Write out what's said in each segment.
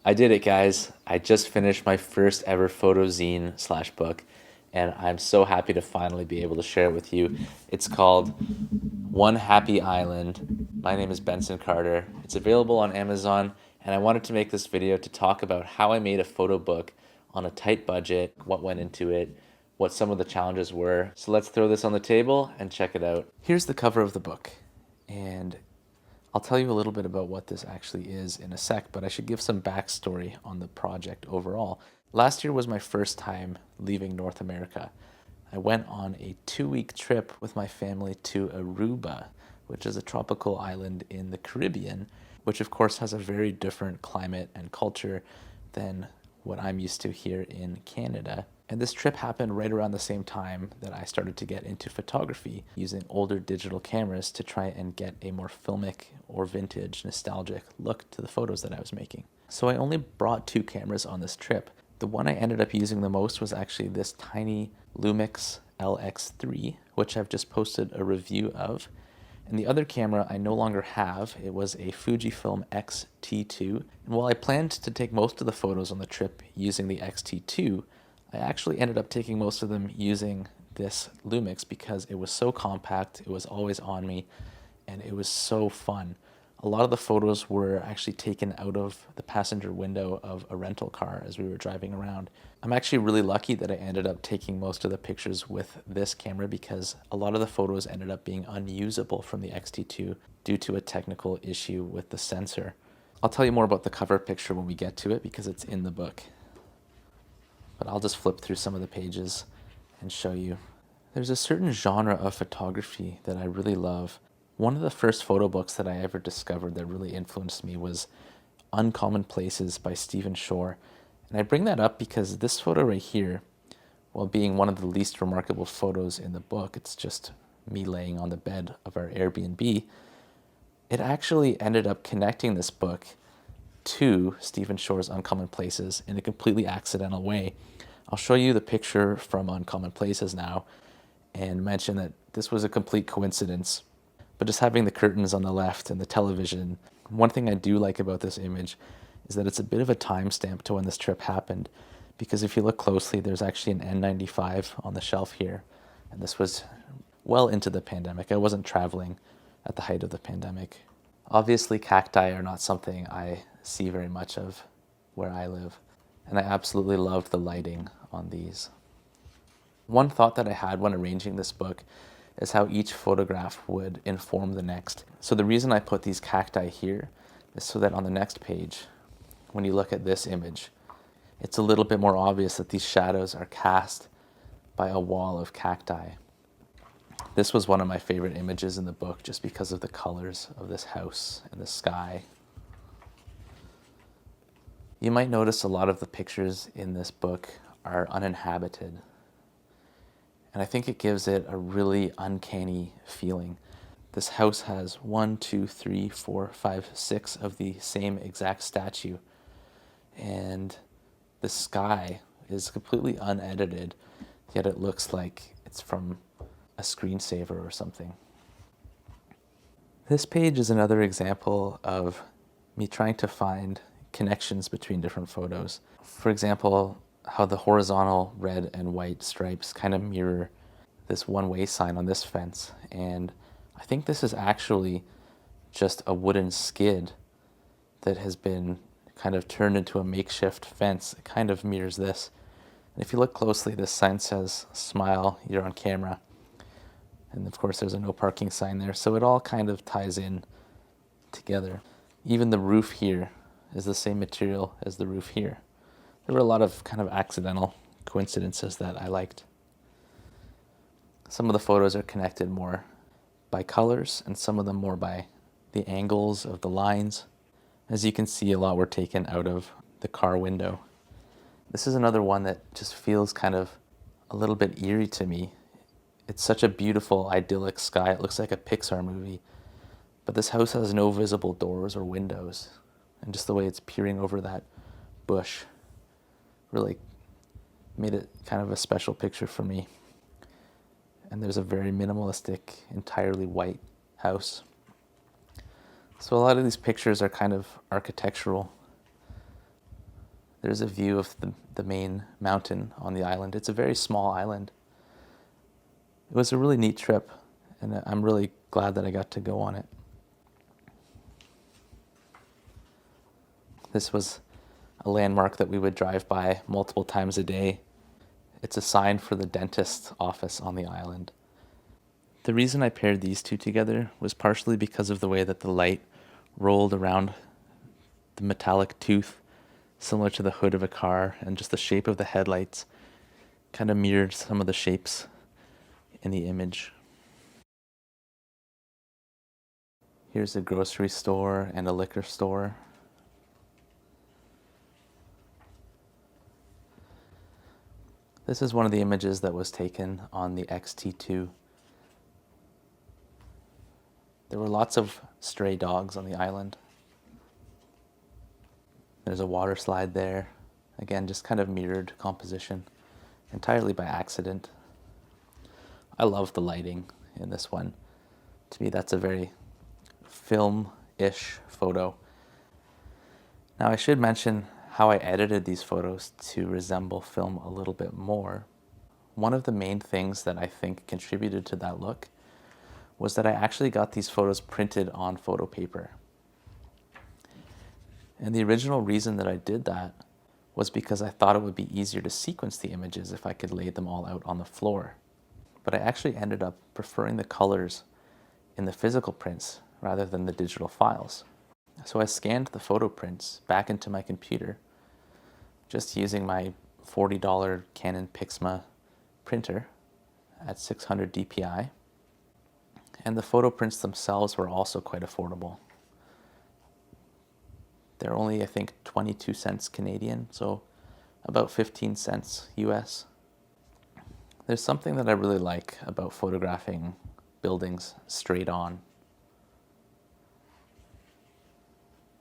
I did it, guys. I just finished my first ever photo zine slash book, and I'm so happy to finally be able to share it with you. It's called One Happy Island. My name is Benson Carter. It's available on Amazon, and I wanted to make this video to talk about how I made a photo book on a tight budget, what went into it, what some of the challenges were. So let's throw this on the table and check it out. Here's the cover of the book, and I'll tell you a little bit about what this actually is in a sec, but I should give some backstory on the project overall. Last year was my first time leaving North America. I went on a 2-week trip with my family to Aruba, which is a tropical island in the Caribbean, which of course has a very different climate and culture than what I'm used to here in Canada. And this trip happened right around the same time that I started to get into photography, using older digital cameras to try and get a more filmic or vintage, nostalgic look to the photos that I was making. So I only brought 2 cameras on this trip. The one I ended up using the most was actually this tiny Lumix LX3, which I've just posted a review of. And the other camera I no longer have. It was a Fujifilm X-T2. And while I planned to take most of the photos on the trip using the X-T2, I actually ended up taking most of them using this Lumix because it was so compact, it was always on me, and it was so fun. A lot of the photos were actually taken out of the passenger window of a rental car as we were driving around. I'm actually really lucky that I ended up taking most of the pictures with this camera because a lot of the photos ended up being unusable from the X-T2 due to a technical issue with the sensor. I'll tell you more about the cover picture when we get to it because it's in the book. But I'll just flip through some of the pages and show you. There's a certain genre of photography that I really love. One of the first photo books that I ever discovered that really influenced me was Uncommon Places by Stephen Shore. And I bring that up because this photo right here, while being one of the least remarkable photos in the book, it's just me laying on the bed of our Airbnb, it actually ended up connecting this book to Stephen Shore's Uncommon Places in a completely accidental way. I'll show you the picture from Uncommon Places now and mention that this was a complete coincidence. But just having the curtains on the left and the television, one thing I do like about this image is that it's a bit of a timestamp to when this trip happened, because if you look closely, there's actually an N95 on the shelf here, and this was well into the pandemic. I wasn't traveling at the height of the pandemic. Obviously, cacti are not something I see very much of where I live, and I absolutely loved the lighting on these. One thought that I had when arranging this book is how each photograph would inform the next. So the reason I put these cacti here is so that on the next page, when you look at this image, it's a little bit more obvious that these shadows are cast by a wall of cacti. This was one of my favorite images in the book just because of the colors of this house and the sky. You might notice a lot of the pictures in this book are uninhabited. And I think it gives it a really uncanny feeling. This house has 1, 2, 3, 4, 5, 6 of the same exact statue. And the sky is completely unedited, yet it looks like it's from a screensaver or something. This page is another example of me trying to find connections between different photos. For example, how the horizontal red and white stripes kind of mirror this one-way sign on this fence. And I think this is actually just a wooden skid that has been kind of turned into a makeshift fence. It kind of mirrors this. And if you look closely, this sign says, "Smile, you're on camera." And of course, there's a no parking sign there. So it all kind of ties in together. Even the roof here is the same material as the roof here. There were a lot of kind of accidental coincidences that I liked. Some of the photos are connected more by colors and some of them more by the angles of the lines. As you can see, a lot were taken out of the car window. This is another one that just feels kind of a little bit eerie to me. It's such a beautiful, idyllic sky. It looks like a Pixar movie. But this house has no visible doors or windows. And just the way it's peering over that bush really made it kind of a special picture for me. And there's a very minimalistic, entirely white house. So a lot of these pictures are kind of architectural. There's a view of the main mountain on the island. It's a very small island. It was a really neat trip, and I'm really glad that I got to go on it. This was a landmark that we would drive by multiple times a day. It's a sign for the dentist's office on the island. The reason I paired these two together was partially because of the way that the light rolled around the metallic tooth, similar to the hood of a car, and just the shape of the headlights kind of mirrored some of the shapes in the image. Here's a grocery store and a liquor store. This is one of the images that was taken on the XT2. There were lots of stray dogs on the island. There's a water slide there. Again, just kind of mirrored composition, entirely by accident. I love the lighting in this one. To me, that's a very film-ish photo. Now, I should mention how I edited these photos to resemble film a little bit more. One of the main things that I think contributed to that look was that I actually got these photos printed on photo paper. And the original reason that I did that was because I thought it would be easier to sequence the images if I could lay them all out on the floor. But I actually ended up preferring the colors in the physical prints rather than the digital files. So I scanned the photo prints back into my computer, just using my $40 Canon Pixma printer at 600 DPI. And the photo prints themselves were also quite affordable. They're only, I think, 22 cents Canadian, so about 15 cents US. There's something that I really like about photographing buildings straight on.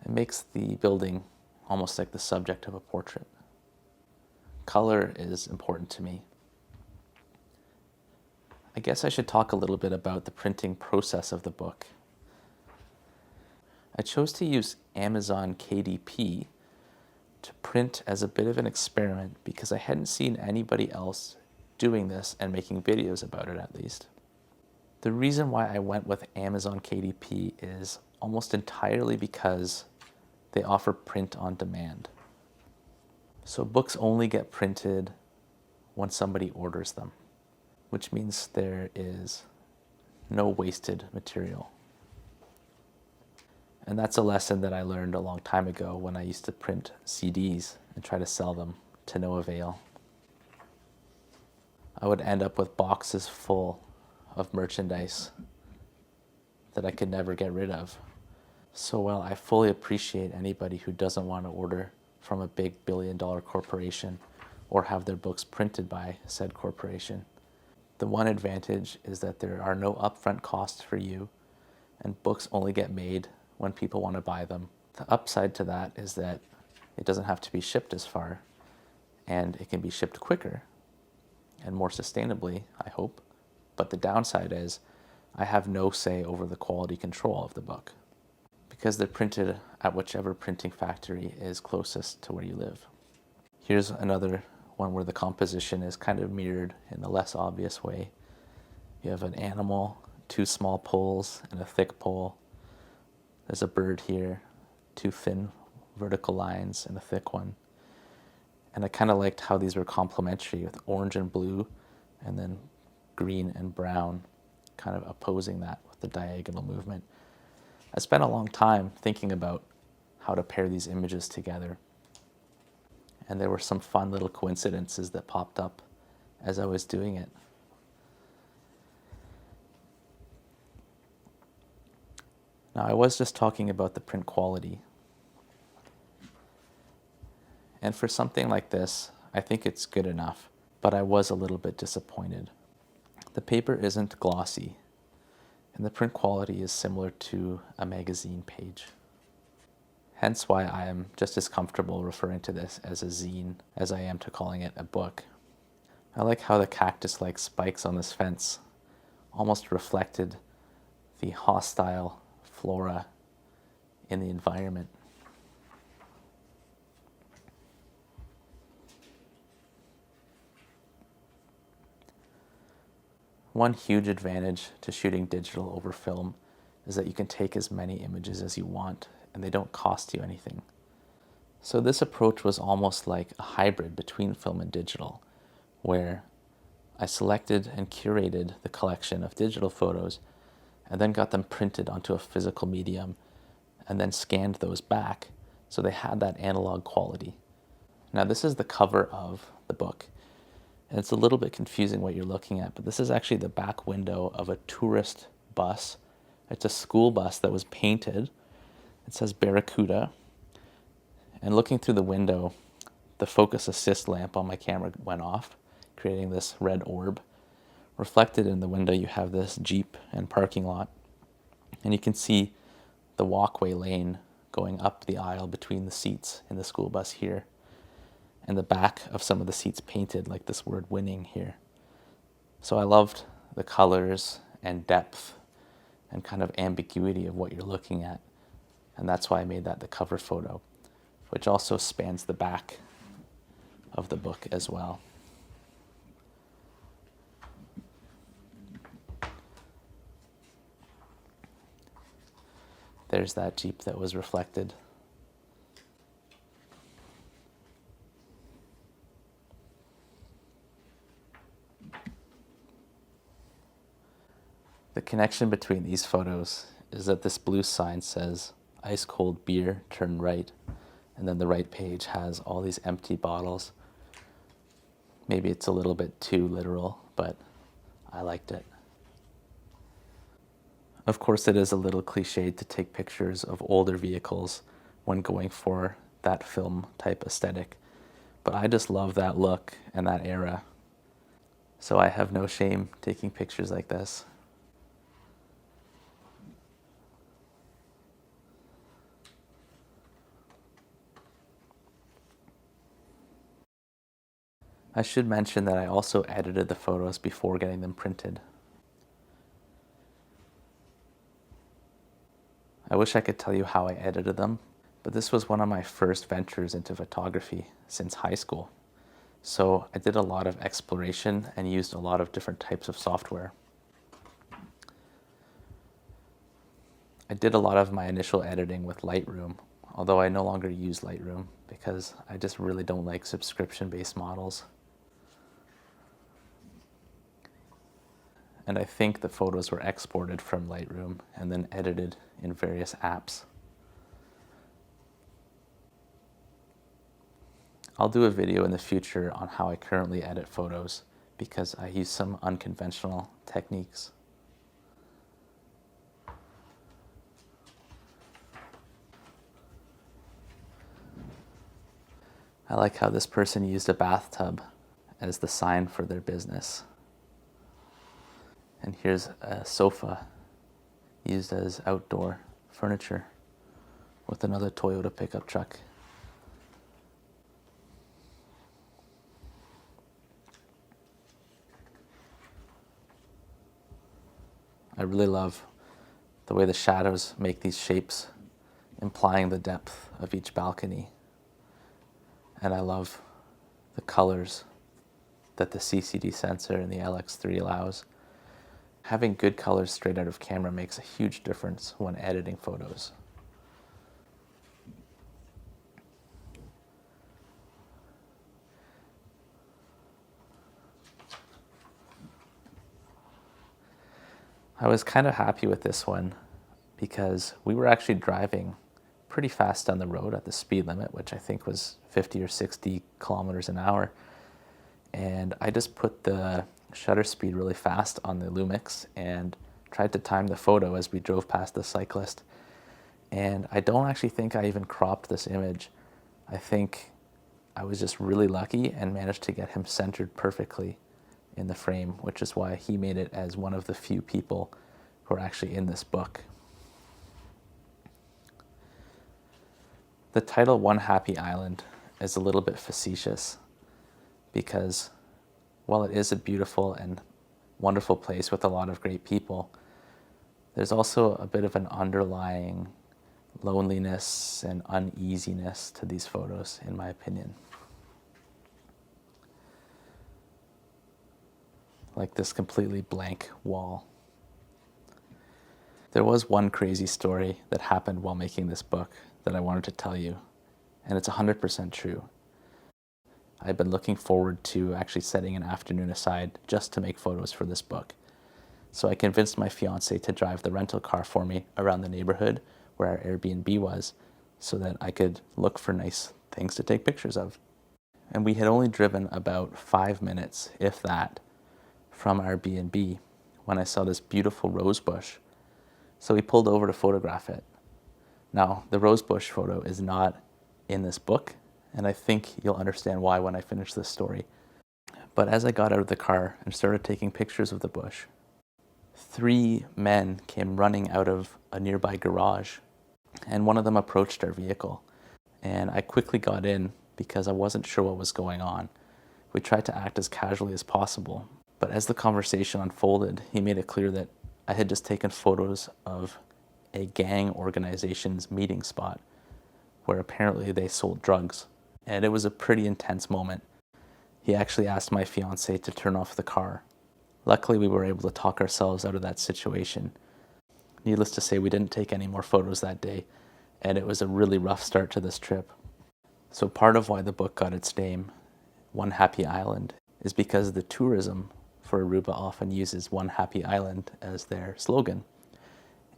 It makes the building almost like the subject of a portrait. Color is important to me. I guess I should talk a little bit about the printing process of the book. I chose to use Amazon KDP to print as a bit of an experiment because I hadn't seen anybody else doing this and making videos about it, at least. The reason why I went with Amazon KDP is almost entirely because they offer print on demand. So books only get printed when somebody orders them, which means there is no wasted material. And that's a lesson that I learned a long time ago when I used to print CDs and try to sell them to no avail. I would end up with boxes full of merchandise that I could never get rid of. So while I fully appreciate anybody who doesn't want to order from a big billion-dollar corporation or have their books printed by said corporation, the one advantage is that there are no upfront costs for you, and books only get made when people want to buy them. The upside to that is that it doesn't have to be shipped as far, and it can be shipped quicker and more sustainably, I hope. But the downside is I have no say over the quality control of the book because they're printed at whichever printing factory is closest to where you live. Here's another one where the composition is kind of mirrored in a less obvious way. You have an animal, two small poles, and a thick pole. There's a bird here, two thin vertical lines and a thick one. And I kind of liked how these were complementary with orange and blue and then green and brown, kind of opposing that with the diagonal movement. I spent a long time thinking about how to pair these images together. And there were some fun little coincidences that popped up as I was doing it. Now, I was just talking about the print quality. And for something like this, I think it's good enough, but I was a little bit disappointed. The paper isn't glossy, and the print quality is similar to a magazine page. Hence why I am just as comfortable referring to this as a zine as I am to calling it a book. I like how the cactus-like spikes on this fence almost reflected the hostile flora in the environment. One huge advantage to shooting digital over film is that you can take as many images as you want and they don't cost you anything. So this approach was almost like a hybrid between film and digital, where I selected and curated the collection of digital photos and then got them printed onto a physical medium and then scanned those back so they had that analog quality. Now this is the cover of the book, and it's a little bit confusing what you're looking at, but this is actually the back window of a tourist bus. It's a school bus that was painted. It says Barracuda, and looking through the window, the focus assist lamp on my camera went off, creating this red orb. Reflected in the window, you have this Jeep and parking lot, and you can see the walkway lane going up the aisle between the seats in the school bus here, and the back of some of the seats painted like this word winning here. So I loved the colors and depth and kind of ambiguity of what you're looking at, and that's why I made that the cover photo, which also spans the back of the book as well. There's that Jeep that was reflected. The connection between these photos is that this blue sign says, "Ice cold beer, turn right," and then the right page has all these empty bottles. Maybe it's a little bit too literal, but I liked it. Of course, it is a little cliched to take pictures of older vehicles when going for that film type aesthetic, but I just love that look and that era. So I have no shame taking pictures like this. I should mention that I also edited the photos before getting them printed. I wish I could tell you how I edited them, but this was one of my first ventures into photography since high school. So I did a lot of exploration and used a lot of different types of software. I did a lot of my initial editing with Lightroom, although I no longer use Lightroom because I just really don't like subscription-based models. And I think the photos were exported from Lightroom and then edited in various apps. I'll do a video in the future on how I currently edit photos because I use some unconventional techniques. I like how this person used a bathtub as the sign for their business. And here's a sofa used as outdoor furniture with another Toyota pickup truck. I really love the way the shadows make these shapes, implying the depth of each balcony. And I love the colors that the CCD sensor and the LX3 allows. Having good colors straight out of camera makes a huge difference when editing photos. I was kind of happy with this one because we were actually driving pretty fast down the road at the speed limit, which I think was 50 or 60 kilometers an hour. And I just put the shutter speed really fast on the Lumix and tried to time the photo as we drove past the cyclist. And I don't actually think I even cropped this image. I think I was just really lucky and managed to get him centered perfectly in the frame, which is why he made it as one of the few people who are actually in this book. The title One Happy Island is a little bit facetious because while it is a beautiful and wonderful place with a lot of great people, there's also a bit of an underlying loneliness and uneasiness to these photos, in my opinion. like this completely blank wall. There was one crazy story that happened while making this book that I wanted to tell you, and it's 100% true. I've been looking forward to actually setting an afternoon aside just to make photos for this book. So I convinced my fiance to drive the rental car for me around the neighborhood where our Airbnb was so that I could look for nice things to take pictures of. And we had only driven about 5 minutes, if that, from our B&B when I saw this beautiful rose bush. So we pulled over to photograph it. Now, the rose bush photo is not in this book, and I think you'll understand why when I finish this story. But as I got out of the car and started taking pictures of the bush, 3 men came running out of a nearby garage, and one of them approached our vehicle. And I quickly got in because I wasn't sure what was going on. We tried to act as casually as possible, but as the conversation unfolded, he made it clear that I had just taken photos of a gang organization's meeting spot where apparently they sold drugs. And it was a pretty intense moment. He actually asked my fiance to turn off the car. Luckily, we were able to talk ourselves out of that situation. Needless to say, we didn't take any more photos that day, and it was a really rough start to this trip. So part of why the book got its name, One Happy Island, is because the tourism for Aruba often uses One Happy Island as their slogan.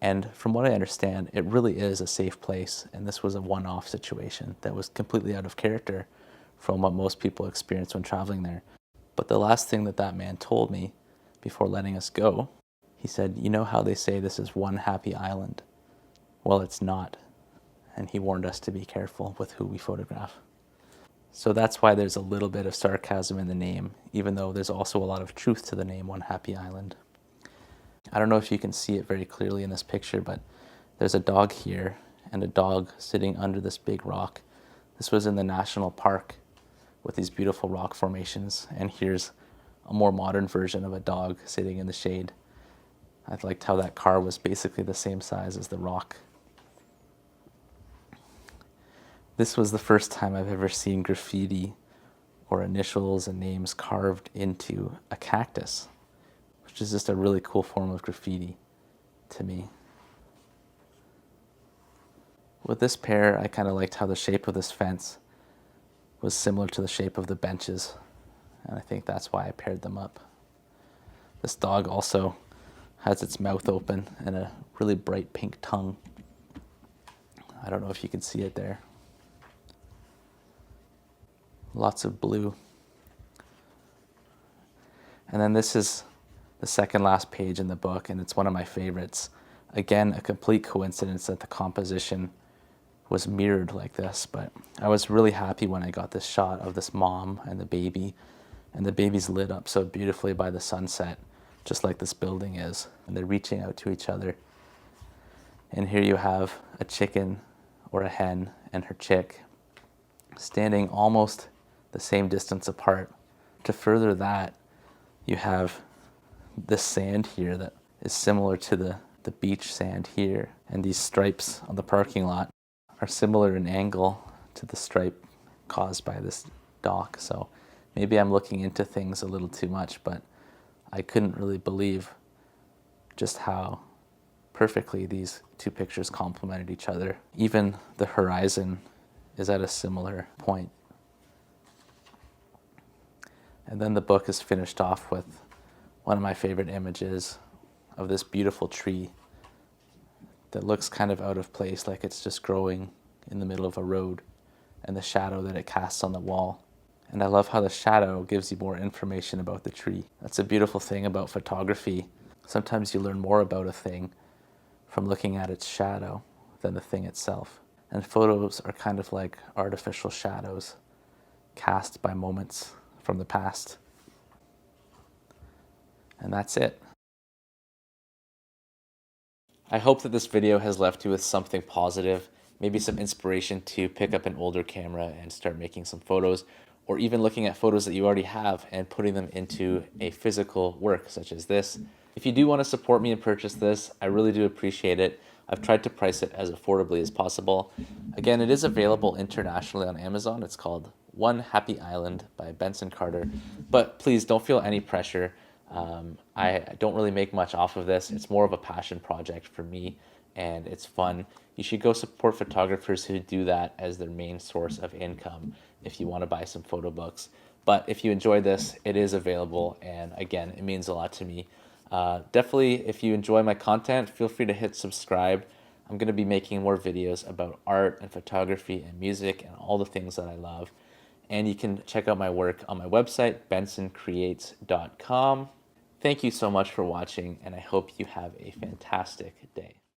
And from what I understand, it really is a safe place, and this was a one-off situation that was completely out of character from what most people experience when traveling there. But the last thing that man told me before letting us go, he said, "You know how they say this is one happy island? Well, it's not." And he warned us to be careful with who we photograph. So that's why there's a little bit of sarcasm in the name, even though there's also a lot of truth to the name One Happy Island. I don't know if you can see it very clearly in this picture, but there's a dog here and a dog sitting under this big rock. This was in the national park with these beautiful rock formations, and here's a more modern version of a dog sitting in the shade. I liked how that car was basically the same size as the rock. This was the first time I've ever seen graffiti or initials and names carved into a cactus, which is just a really cool form of graffiti to me. With this pair, I kind of liked how the shape of this fence was similar to the shape of the benches, and I think that's why I paired them up. This dog also has its mouth open and a really bright pink tongue. I don't know if you can see it there. Lots of blue. And then this is the second last page in the book, and it's one of my favorites. Again, a complete coincidence that the composition was mirrored like this, but I was really happy when I got this shot of this mom and the baby's lit up so beautifully by the sunset, just like this building is, and they're reaching out to each other. And here you have a chicken or a hen and her chick standing almost the same distance apart. To further that, you have this sand here that is similar to the beach sand here, and these stripes on the parking lot are similar in angle to the stripe caused by this dock. So maybe I'm looking into things a little too much, but I couldn't really believe just how perfectly these two pictures complemented each other. Even the horizon is at a similar point. And then the book is finished off with one of my favorite images of this beautiful tree that looks kind of out of place, like it's just growing in the middle of a road, and the shadow that it casts on the wall. And I love how the shadow gives you more information about the tree. That's a beautiful thing about photography. Sometimes you learn more about a thing from looking at its shadow than the thing itself. And photos are kind of like artificial shadows cast by moments from the past. And that's it. I hope that this video has left you with something positive, maybe some inspiration to pick up an older camera and start making some photos, or even looking at photos that you already have and putting them into a physical work such as this. If you do want to support me and purchase this, I really do appreciate it. I've tried to price it as affordably as possible. Again, it is available internationally on Amazon. It's called One Happy Island by Bensen Carter. But please don't feel any pressure. I don't really make much off of this. It's more of a passion project for me, and it's fun. You should go support photographers who do that as their main source of income if you want to buy some photo books. But if you enjoy this, it is available, and again, it means a lot to me. Definitely, if you enjoy my content, feel free to hit subscribe. I'm going to be making more videos about art and photography and music and all the things that I love. And you can check out my work on my website, Bensen.Creates.com. Thank you so much for watching, and I hope you have a fantastic day.